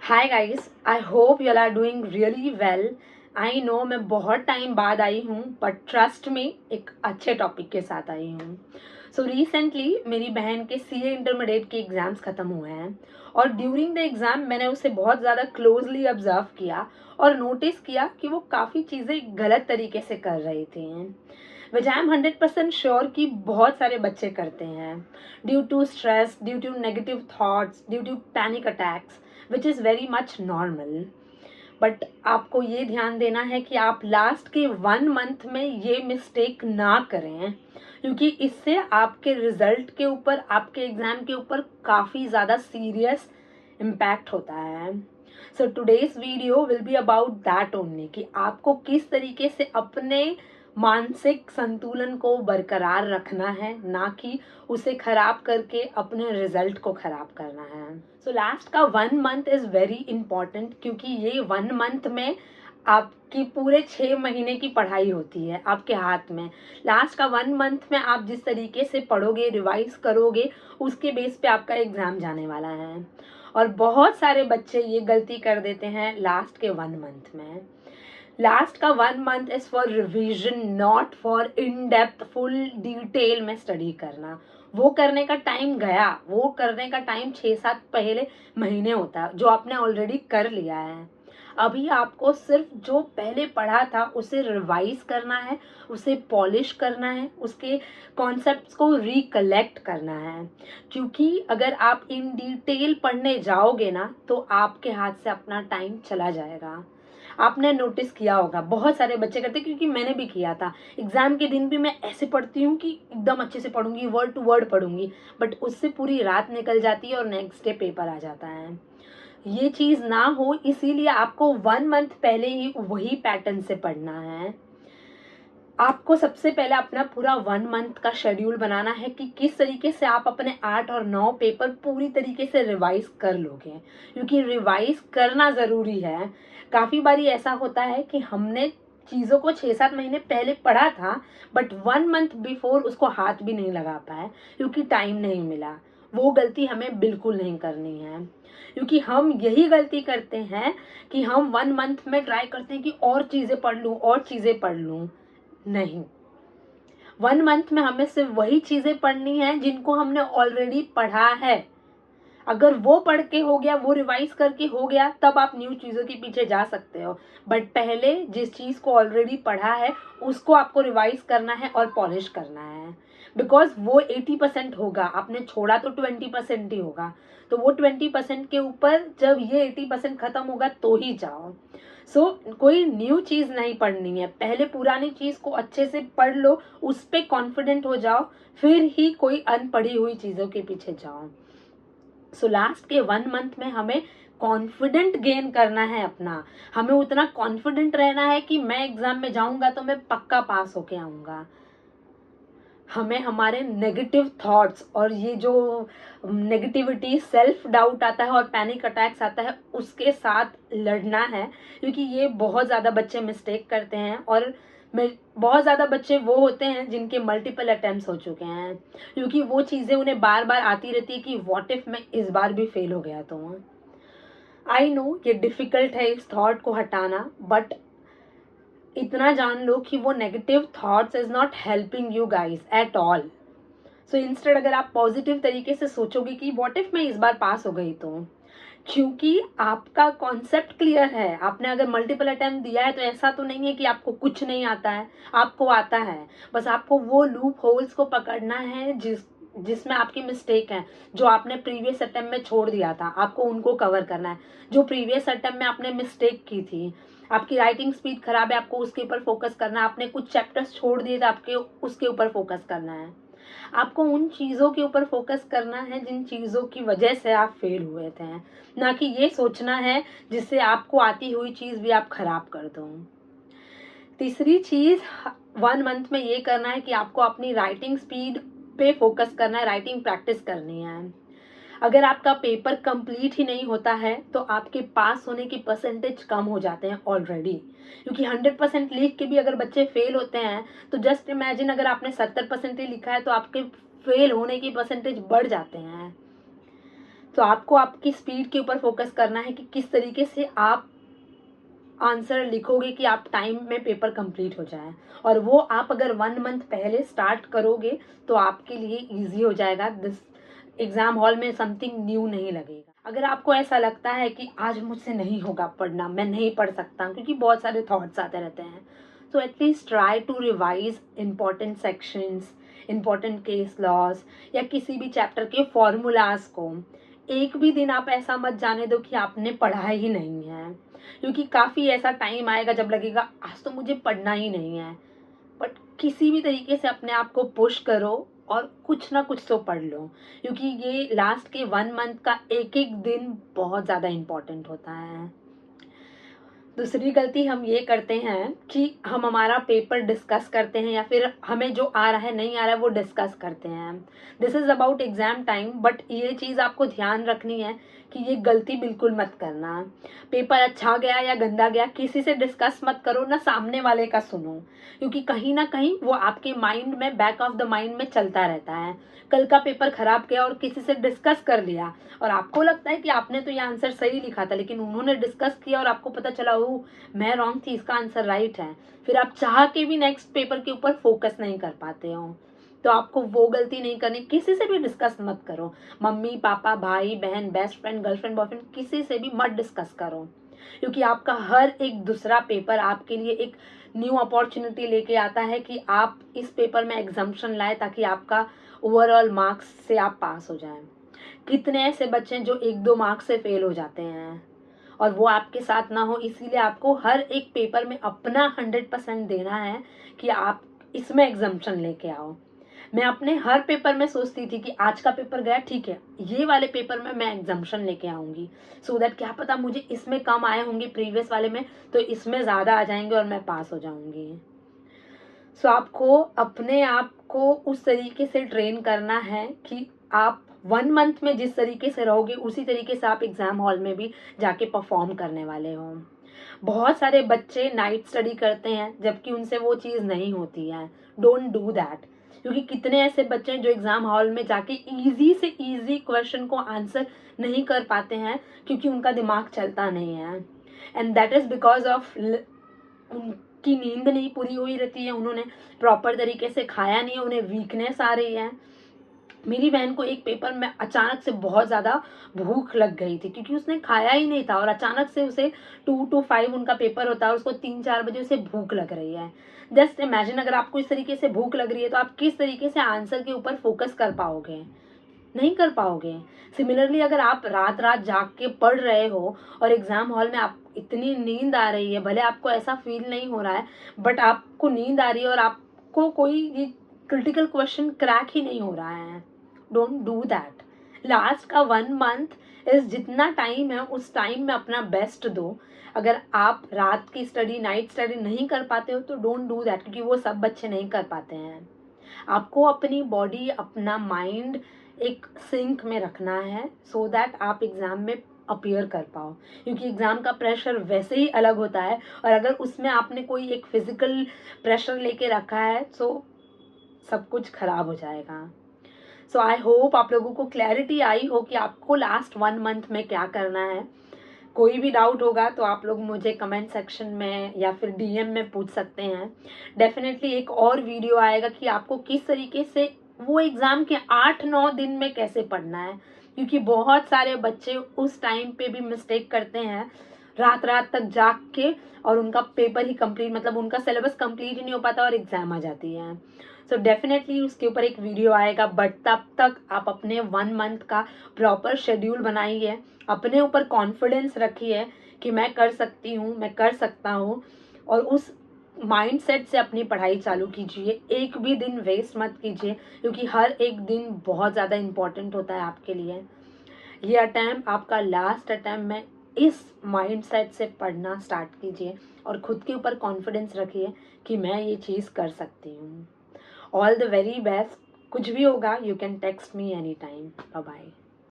Hi guys, I hope you are doing really well. I know मैं बहुत time बाद आई हूँ, बट ट्रस्ट में एक अच्छे टॉपिक के साथ आई हूँ। सो रिसेंटली मेरी बहन के सीए इंटरमीडिएट के एग्ज़ाम्स ख़त्म हुए हैं और ड्यूरिंग द एग्ज़ाम मैंने उसे बहुत ज़्यादा क्लोजली ऑब्जर्व किया और नोटिस किया कि वो काफ़ी चीज़ें गलत तरीके से कर रही थी, विच आई एम 100% श्योर कि बहुत सारे बच्चे करते हैं due to stress, due to negative thoughts, due to panic attacks, which is very much normal. But आपको ये ध्यान देना है कि आप लास्ट के 1 मंथ में ये मिस्टेक ना करें, क्योंकि इससे आपके रिजल्ट के ऊपर, आपके एग्ज़ाम के ऊपर काफ़ी ज़्यादा सीरियस इम्पैक्ट होता है। So today's video will be about that only कि आपको किस तरीके से अपने मानसिक संतुलन को बरकरार रखना है, ना कि उसे खराब करके अपने रिजल्ट को खराब करना है। सो लास्ट का 1 मंथ इज़ वेरी इंपॉर्टेंट, क्योंकि ये 1 मंथ में आपकी पूरे 6 महीने की पढ़ाई होती है आपके हाथ में। लास्ट का 1 मंथ में आप जिस तरीके से पढ़ोगे, रिवाइज करोगे, उसके बेस पे आपका एग्ज़ाम जाने वाला है। और बहुत सारे बच्चे ये गलती कर देते हैं लास्ट के 1 मंथ में। लास्ट का 1 month is for revision, not for in depth full detail में स्टडी करना। वो करने का टाइम गया, वो करने का टाइम 6-7 पहले महीने होता है जो आपने ऑलरेडी कर लिया है। अभी आपको सिर्फ जो पहले पढ़ा था उसे रिवाइज करना है, उसे पॉलिश करना है, उसके कॉन्सेप्ट्स को रिकलेक्ट करना है। क्योंकि अगर आप इन डिटेल पढ़ने जाओगे ना तो आपके हाथ से अपना टाइम चला जाएगा। आपने नोटिस किया होगा बहुत सारे बच्चे करते, क्योंकि मैंने भी किया था। एग्ज़ाम के दिन भी मैं ऐसे पढ़ती हूँ कि एकदम अच्छे से पढ़ूंगी, वर्ड टू वर्ड पढ़ूंगी, बट उससे पूरी रात निकल जाती है और नेक्स्ट डे पेपर आ जाता है। ये चीज़ ना हो, इसीलिए आपको 1 मंथ पहले ही वही पैटर्न से पढ़ना है। आपको सबसे पहले अपना पूरा 1 मंथ का शेड्यूल बनाना है कि किस तरीके से आप अपने 8 और 9 पेपर पूरी तरीके से रिवाइज कर लोगे, क्योंकि रिवाइज करना ज़रूरी है। काफ़ी बारी ऐसा होता है कि हमने चीज़ों को 6-7 महीने पहले पढ़ा था, बट 1 मंथ बिफोर उसको हाथ भी नहीं लगा पाए क्योंकि टाइम नहीं मिला। वो गलती हमें बिल्कुल नहीं करनी है, क्योंकि हम यही गलती करते हैं कि हम 1 मंथ में ट्राई करते हैं कि और चीज़ें पढ़ लूँ, और चीज़ें पढ़ लूँ। नहीं, 1 मंथ में हमें सिर्फ वही चीज़ें पढ़नी है जिनको हमने ऑलरेडी पढ़ा है। अगर वो पढ़ के हो गया, वो रिवाइज करके हो गया, तब आप न्यू चीज़ों के पीछे जा सकते हो। बट पहले जिस चीज़ को ऑलरेडी पढ़ा है उसको आपको रिवाइज करना है और पॉलिश करना है, बिकॉज वो 80% होगा। आपने छोड़ा तो 20% ही होगा, तो वो 20% के ऊपर जब ये 80% खत्म होगा तो ही जाओ। कोई न्यू चीज़ नहीं पढ़नी है, पहले पुरानी चीज़ को अच्छे से पढ़ लो, उस पर कॉन्फिडेंट हो जाओ, फिर ही कोई अनपढ़ी हुई चीज़ों के पीछे जाओ। लास्ट के 1 मंथ में हमें कॉन्फिडेंट गेन करना है अपना। हमें उतना कॉन्फिडेंट रहना है कि मैं एग्ज़ाम में जाऊंगा तो मैं पक्का पास होके आऊँगा। हमें हमारे नेगेटिव थॉट्स और ये जो नेगेटिविटी, सेल्फ डाउट आता है और पैनिक अटैक्स आता है, उसके साथ लड़ना है, क्योंकि ये बहुत ज़्यादा बच्चे मिस्टेक करते हैं। और बहुत ज़्यादा बच्चे वो होते हैं जिनके मल्टीपल अटेम्प्ट्स हो चुके हैं, क्योंकि वो चीज़ें उन्हें बार बार आती रहती है कि व्हाट इफ़ मैं इस बार भी फेल हो गया तो। आई नो ये डिफ़िकल्ट है इस थॉट को हटाना, बट इतना जान लो कि वो negative thoughts is not helping you guys at all. Instead अगर आप पॉजिटिव तरीके से सोचोगे कि व्हाट इफ मैं इस बार पास हो गई तो, क्योंकि आपका कॉन्सेप्ट क्लियर है। आपने अगर मल्टीपल अटेम्प्ट दिया है तो ऐसा तो नहीं है कि आपको कुछ नहीं आता है, आपको आता है। बस आपको वो लूप होल्स को पकड़ना है जिसमें आपकी मिस्टेक है, जो आपने प्रीवियस अटेम्प्ट में छोड़ दिया था, आपको उनको कवर करना है। जो प्रीवियस अटेम्प्ट में आपने मिस्टेक की थी, आपकी राइटिंग स्पीड खराब है, आपको उसके ऊपर फोकस करना है। आपने कुछ चैप्टर्स छोड़ दिए थे, आपके उसके ऊपर फोकस करना है। आपको उन चीज़ों के ऊपर फोकस करना है जिन चीज़ों की वजह से आप फेल हुए थे, ना कि ये सोचना है जिससे आपको आती हुई चीज़ भी आप खराब कर दो। तीसरी चीज़ 1 मंथ में ये करना है कि आपको अपनी राइटिंग स्पीड पे फोकस करना है, राइटिंग प्रैक्टिस करनी है। अगर आपका पेपर कंप्लीट ही नहीं होता है तो आपके पास होने की परसेंटेज कम हो जाते हैं ऑलरेडी, क्योंकि 100% लिख के भी अगर बच्चे फेल होते हैं तो जस्ट इमेजिन अगर आपने 70% ही लिखा है तो आपके फेल होने की परसेंटेज बढ़ जाते हैं। तो आपको आपकी स्पीड के ऊपर फोकस करना है कि किस तरीके से आप आंसर लिखोगे कि आप टाइम में पेपर कंप्लीट हो जाए, और वो आप अगर 1 मंथ पहले स्टार्ट करोगे तो आपके लिए इजी हो जाएगा। दिस एग्ज़ाम हॉल में समथिंग न्यू नहीं लगेगा। अगर आपको ऐसा लगता है कि आज मुझसे नहीं होगा पढ़ना, मैं नहीं पढ़ सकता क्योंकि बहुत सारे थॉट्स आते रहते हैं, तो at least try to revise important sections, important case laws या किसी भी चैप्टर के फॉर्मूलाज को। एक भी दिन आप ऐसा मत जाने दो कि आपने पढ़ा ही नहीं है, क्योंकि काफ़ी ऐसा टाइम आएगा जब लगेगा आज तो मुझे पढ़ना ही नहीं है। बट किसी भी तरीके से अपने आप को पुश करो और कुछ ना कुछ तो पढ़ लो, क्योंकि ये लास्ट के 1 मंथ का एक एक दिन बहुत ज़्यादा इम्पोर्टेंट होता है। दूसरी गलती हम ये करते हैं कि हम हमारा पेपर डिस्कस करते हैं या फिर हमें जो आ रहा है नहीं आ रहा है वो डिस्कस करते हैं। This is about exam time, but ये चीज़ आपको ध्यान रखनी है कि ये गलती बिल्कुल मत करना। पेपर अच्छा गया या गंदा गया किसी से डिस्कस मत करो, ना सामने वाले का सुनो, क्योंकि कहीं ना कहीं वो आपके माइंड में, बैक ऑफ द माइंड में चलता रहता है। कल का पेपर खराब गया और किसी से डिस्कस कर लिया और आपको लगता है कि आपने तो ये आंसर सही लिखा था, लेकिन उन्होंने डिस्कस किया और आपको पता चला ओ मैं रॉन्ग थी, इसका आंसर राइट है। फिर आप चाह के भी नेक्स्ट पेपर के ऊपर फोकस नहीं कर पाते हो। तो आपको वो गलती नहीं करनी, किसी से भी डिस्कस मत करो। मम्मी पापा, भाई बहन, बेस्ट फ्रेंड, गर्लफ्रेंड, बॉयफ्रेंड, किसी से भी मत डिस्कस करो, क्योंकि आपका हर एक दूसरा पेपर आपके लिए एक न्यू अपॉर्चुनिटी लेके आता है कि आप इस पेपर में एग्जाम्पशन लाए ताकि आपका ओवरऑल मार्क्स से आप पास हो जाएं। कितने ऐसे बच्चे हैं जो 1-2 मार्क्स से फेल हो जाते हैं, और वो आपके साथ ना हो। इसीलिए आपको हर एक पेपर में अपना 100% देना है कि आप इसमें एग्जाम्पशन लेके आओ। मैं अपने हर पेपर में सोचती थी कि आज का पेपर गया ठीक है, ये वाले पेपर में मैं एग्जाम्पशन लेके आऊँगी, सो दैट क्या पता मुझे इसमें कम आए होंगे प्रीवियस वाले में, तो इसमें ज़्यादा आ जाएंगे और मैं पास हो जाऊँगी। सो आपको अपने आप को उस तरीके से ट्रेन करना है कि आप 1 मंथ में जिस तरीके से रहोगे उसी तरीके से आप एग्ज़ाम हॉल में भी जाके परफॉर्म करने वाले हो। बहुत सारे बच्चे नाइट स्टडी करते हैं जबकि उनसे वो चीज़ नहीं होती है। डोंट डू दैट, क्योंकि कितने ऐसे बच्चे हैं जो एग्ज़ाम हॉल में जाके ईज़ी से ईज़ी क्वेश्चन को आंसर नहीं कर पाते हैं क्योंकि उनका दिमाग चलता नहीं है, and that is because of उनकी नींद नहीं पूरी हुई रहती है, उन्होंने प्रॉपर तरीके से खाया नहीं है, उन्हें वीकनेस आ रही है। मेरी बहन को एक पेपर में अचानक से बहुत ज़्यादा भूख लग गई थी क्योंकि उसने खाया ही नहीं था, और अचानक से उसे 2 to 5 उनका पेपर होता है और उसको 3-4 बजे उसे भूख लग रही है। जस्ट इमेजिन, अगर आपको इस तरीके से भूख लग रही है तो आप किस तरीके से आंसर के ऊपर फोकस कर पाओगे? नहीं कर पाओगे। सिमिलरली अगर आप रात रात जाग के पढ़ रहे हो और एग्ज़ाम हॉल में आप इतनी नींद आ रही है, भले आपको ऐसा फील नहीं हो रहा है, बट आपको नींद आ रही है और आपको कोई ये क्रिटिकल क्वेश्चन क्रैक ही नहीं हो रहा है, डोंट डू दैट। लास्ट का 1 मंथ इस जितना टाइम है उस टाइम में अपना बेस्ट दो। अगर आप रात की स्टडी, नाइट स्टडी नहीं कर पाते हो तो डोंट डू दैट, क्योंकि वो सब बच्चे नहीं कर पाते हैं। आपको अपनी बॉडी, अपना माइंड एक सिंक में रखना है सो दैट आप एग्ज़ाम में अपीयर कर पाओ, क्योंकि एग्ज़ाम का प्रेशर वैसे ही अलग होता है, और अगर उसमें आपने कोई एक फिज़िकल प्रेशर लेके रखा है तो सब कुछ ख़राब हो जाएगा। सो आई होप आप लोगों को क्लैरिटी आई हो कि आपको लास्ट 1 मंथ में क्या करना है। कोई भी डाउट होगा तो आप लोग मुझे कमेंट सेक्शन में या फिर डीएम में पूछ सकते हैं। डेफिनेटली एक और वीडियो आएगा कि आपको किस तरीके से वो एग्ज़ाम के 8-9 दिन में कैसे पढ़ना है, क्योंकि बहुत सारे बच्चे उस टाइम पे भी मिस्टेक करते हैं, रात रात तक जाग के, और उनका पेपर ही कंप्लीट, मतलब उनका सिलेबस कंप्लीट ही नहीं हो पाता और एग्ज़ाम आ जाती है। सो डेफिनेटली उसके ऊपर एक वीडियो आएगा, बट तब तक आप अपने 1 मंथ का प्रॉपर शेड्यूल बनाइए, अपने ऊपर कॉन्फिडेंस रखिए कि मैं कर सकती हूँ, मैं कर सकता हूँ, और उस माइंडसेट से अपनी पढ़ाई चालू कीजिए। एक भी दिन वेस्ट मत कीजिए, क्योंकि हर एक दिन बहुत ज़्यादा इम्पोर्टेंट होता है आपके लिए। ये अटैम्प्ट आपका लास्ट अटैम्प्ट में, इस माइंडसेट से पढ़ना स्टार्ट कीजिए और खुद के ऊपर कॉन्फिडेंस रखिए कि मैं ये चीज़ कर सकती हूँ। All the very best. कुछ भी होगा you can text me any time. Bye bye.